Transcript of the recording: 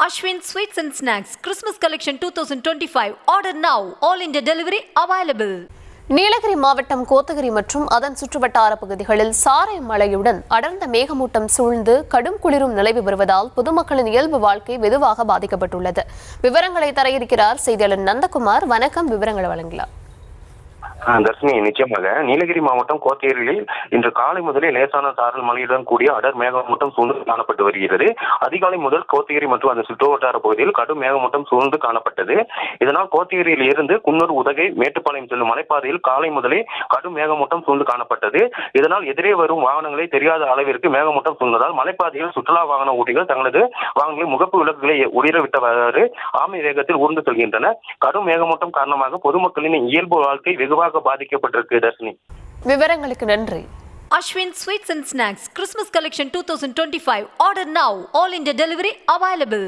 Ashwin Sweets and Snacks Christmas Collection 2025. Order now. All India delivery available. Nilgiri மாவட்டம் கோத்தகிரி மற்றும் அதன் சுற்றுவட்டார பகுதிகளில் சாரை மழையுடன் அடர்ந்த மேகமூட்டம் சூழ்ந்து கடும் குளிரும் நிலவி வருவதால் பொதுமக்களின் இயல்பு வாழ்க்கை வெகுவாக பாதிக்கப்பட்டுள்ளது. விவரங்களை தர இருக்கிறார் செய்தியாளர் நந்தகுமார். வணக்கம், விவரங்களை வழங்கலாம். தர்ஷினி, நிச்சயமாக நீலகிரி மாவட்டம் கோத்தகிரியில் இன்று காலை முதலே லேசான சாரல் மழையுடன் கூடிய அடர் மேகமூட்டம் சூழ்ந்து காணப்பட்டு வருகிறது. அதிகாலை முதல் கோத்தகிரி மற்றும் அதன் சுற்றுவட்டார பகுதியில் கடும் மேகமூட்டம் சூழ்ந்து காணப்பட்டது. இதனால் கோத்தகிரியில் இருந்து குன்னூர், உதகை, மேட்டுப்பாளையம் செல்லும் மலைப்பாதையில் காலை முதலே கடும் மேகமூட்டம் சூழ்ந்து காணப்பட்டது. இதனால் எதிரே வரும் வாகனங்களை தெரியாத அளவிற்கு மேகமூட்டம் சூழ்ந்ததால் மலைப்பாதையில் சுற்றுலா வாகன ஓட்டிகள் தங்களது வாகனங்களில் முகப்பு விளக்குகளை உயிரவிட்டவாறு ஆமை வேகத்தில் ஊர்ந்து செல்கின்றன. கடும் மேகமூட்டம் காரணமாக பொதுமக்களின் இயல்பு வாழ்க்கை வெகுவாக பாதிக்கப்பட்டிருக்கு. தர்ஷினி, விவரங்களுக்கு நன்றி. Ashwin Sweets and Snacks Christmas Collection 2025. Order now. All India delivery available.